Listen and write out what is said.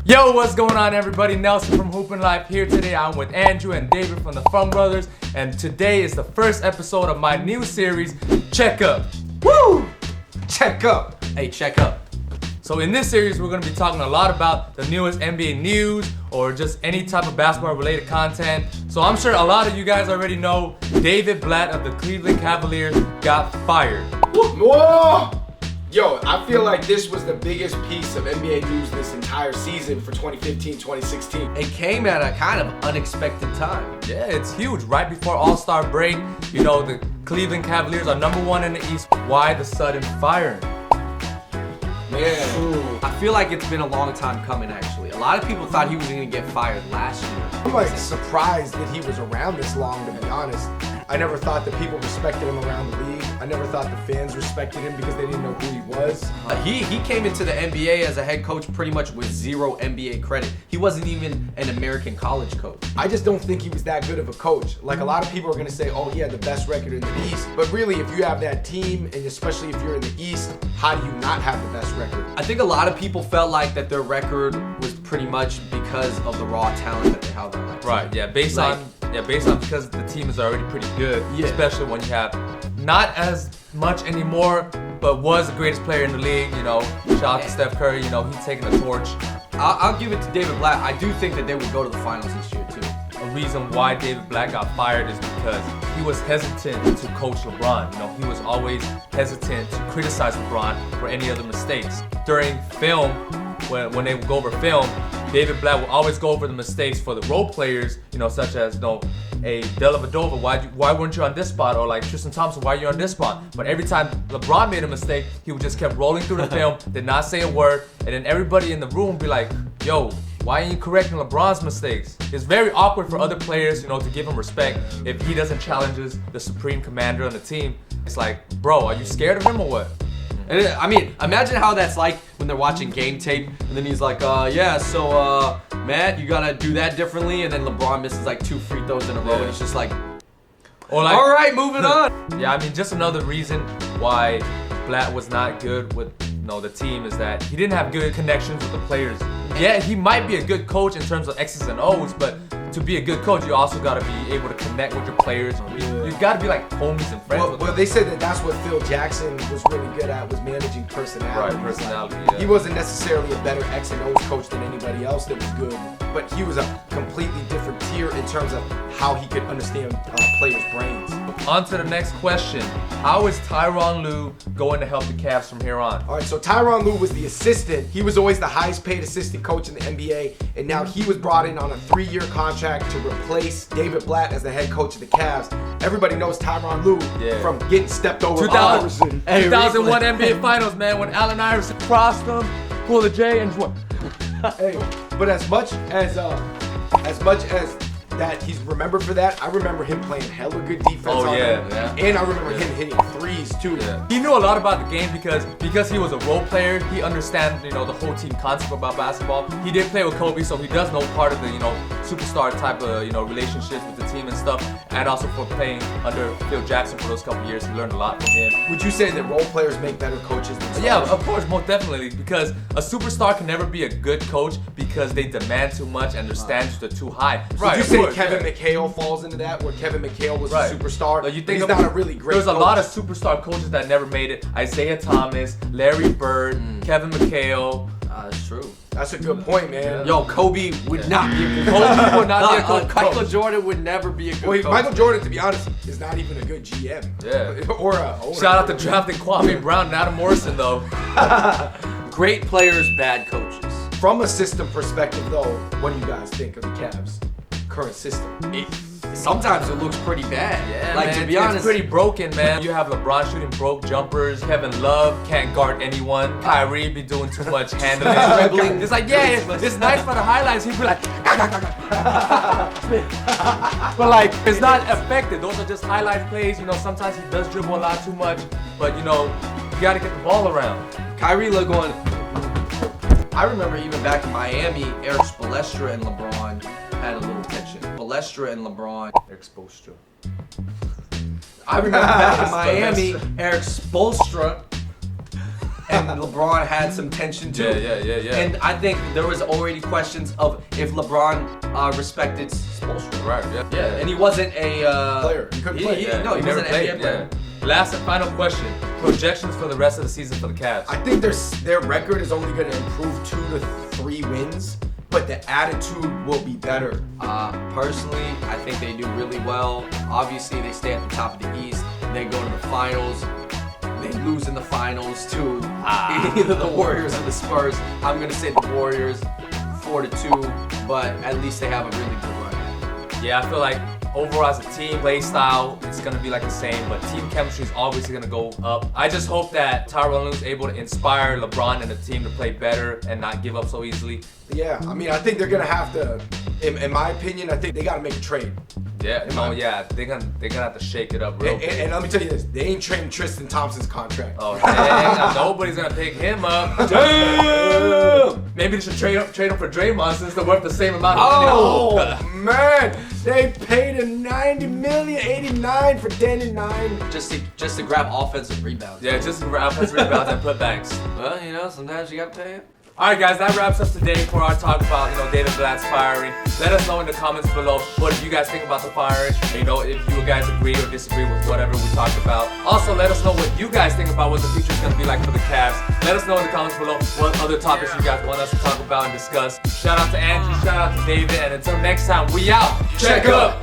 Yo, what's going on, everybody? Nelson from Hoopin' Life here today. I'm with Andrew and David from the Fung Brothers, and today is the first episode of my new series, Check Up. Woo! Check up. Hey, check up. So in this series, we're going to be talking a lot about the newest NBA news or just any type of basketball-related content. So I'm sure a lot of you guys already know David Blatt of the Cleveland Cavaliers got fired. Whoa! Yo, I feel like this was the biggest piece of NBA news this entire season for 2015-2016. It came at a kind of unexpected time. Yeah, it's huge. Right before All-Star break, you know, the Cleveland Cavaliers are #1 in the East. Why the sudden firing? Man. I feel like it's been a long time coming, actually. A lot of people thought he was going to get fired last year. I'm like surprised that he was around this long, to be honest. I never thought that people respected him around the league. I never thought the fans respected him because they didn't know who he was. He came into the NBA as a head coach pretty much with zero NBA credit. He wasn't even an American college coach. I just don't think he was that good of a coach. Like, a lot of people are going to say, oh, he had the best record in the East. But really, if you have that team, and especially if you're in the East, how do you not have the best record? I think a lot of people felt like that their record was pretty much because of the raw talent that they have on that team. Right, yeah, based on because the team is already pretty good, especially when you have not as much anymore, but was the greatest player in the league, you know. Shout out to Steph Curry, you know, he's taking the torch. I'll give it to David Blatt. I do think that they would go to the finals this year, too. A reason why David Blatt got fired is because he was hesitant to coach LeBron. You know, he was always hesitant to criticize LeBron for any other mistakes. During film, when they would go over film, David Blatt will always go over the mistakes for the role players, you know, such as, you know, a Dellavedova, why weren't you on this spot? Or like Tristan Thompson, why are you on this spot? But every time LeBron made a mistake, he would just kept rolling through the film, did not say a word, and then everybody in the room would be like, yo, why ain't you correcting LeBron's mistakes? It's very awkward for other players, you know, to give him respect if he doesn't challenge the supreme commander on the team. It's like, bro, are you scared of him or what? And I mean, imagine how that's like when they're watching game tape, and then he's like, Matt, you gotta do that differently, and then LeBron misses like 2 free throws in a row, and it's just like, or like, all right, moving on. Yeah, I mean, just another reason why Blatt was not good with, you know, the team is that he didn't have good connections with the players. Yeah, he might be a good coach in terms of X's and O's, but to be a good coach, you also gotta be able to connect with your players. You gotta be like homies and friends with them. Well, they said that that's what Phil Jackson was really good at, was managing personality. Right, personality, yeah. He wasn't necessarily a better X and O's coach than anybody else that was good, but he was a completely different tier in terms of how he could understand players' brains. On to the next question. How is Tyronn Lue going to help the Cavs from here on? All right, so Tyronn Lue was the assistant. He was always the highest paid assistant coach in the NBA, and now he was brought in on a 3-year contract to replace David Blatt as the head coach of the Cavs. Everybody knows Tyronn Lue from getting stepped over by Iverson. 2001 NBA Finals, man, when Allen Iverson crossed him, pulled the J, and just went. Hey, but as much as that he's remembered for that, I remember him playing hella good defense on him. And I remember him hitting threes too. Yeah. He knew a lot about the game because he was a role player. He understands, you know, the whole team concept about basketball. He did play with Kobe, so he does know part of the, you know, superstar type of, you know, relationships with the team and stuff. And also for playing under Phil Jackson for those couple years, he learned a lot from him. Would you say that role players make better coaches than stars? Yeah, of course, most definitely. Because a superstar can never be a good coach because they demand too much and their standards are too high. Right. Would you say Kevin McHale falls into that, where Kevin MHale was a superstar? No, you think he's not a really great There's coach. a lot of superstar coaches that never made it. Isaiah Thomas, Larry Bird, Kevin McHale. That's true. That's a good point, man. Yo, Kobe would not be a good coach. Kobe would not be a good coach. Michael Jordan would never be a good coach. Michael Jordan, to be honest, is not even a good GM. Yeah. Or a owner. Shout out to drafting Kwame Brown and Adam Morrison, though. Great players, bad coaches. From a system perspective, though, what do you guys think of the Cavs' current system? Sometimes it looks pretty bad. Yeah, like, man, to be honest, it's pretty broken, man. You have LeBron shooting broke jumpers. Kevin Love can't guard anyone. Kyrie be doing too much handling. Dribbling. It's like, yeah, it's nice for the highlights. He'd be like, but like, it's not effective. Those are just highlight plays. You know, sometimes he does dribble a lot too much, but you know, you gotta get the ball around. Kyrie going. I remember even back in Miami, Eric Spoelstra and LeBron had a little tension. Spoelstra and LeBron. Eric Spoelstra. I remember back in Miami, Eric Spoelstra and LeBron had some tension too. Yeah. And I think there was already questions of if LeBron respected Spoelstra. Right, yeah. And he wasn't a player. He couldn't play. He never wasn't an played. NBA player. Last and final question. Projections for the rest of the season for the Cavs. I think their record is only going to improve 2 to 3 wins, but the attitude will be better. Personally, I think they do really well. Obviously, they stay at the top of the East. They go to the finals. They lose in the finals to either the Warriors or the Spurs. I'm going to say the Warriors 4-2, but at least they have a really good run. Yeah, I feel like overall as a team, play style, it's going to be like the same, but team chemistry is obviously going to go up. I just hope that Tyronn Lue is able to inspire LeBron and the team to play better and not give up so easily. Yeah, I mean, I think they're going to have to, in my opinion, I think they got to make a trade. Yeah, they're gonna have to shake it up real quick. And let me tell you this, they ain't trading Tristan Thompson's contract. Oh, dang, nobody's gonna pick him up. Damn! Maybe they should trade him for Draymond since they're worth the same amount of money. Oh, man, they paid him $90 million, $89 for 10 and 9. Just to grab offensive rebounds. Yeah, just for offensive rebounds and putbacks. Well, sometimes you gotta pay it. Alright guys, that wraps up today for our talk about, David Blatt's firing. Let us know in the comments below what you guys think about the firing. And, if you guys agree or disagree with whatever we talked about. Also, let us know what you guys think about what the future is going to be like for the Cavs. Let us know in the comments below what other topics you guys want us to talk about and discuss. Shout out to Andrew, shout out to David, and until next time, we out. Check up!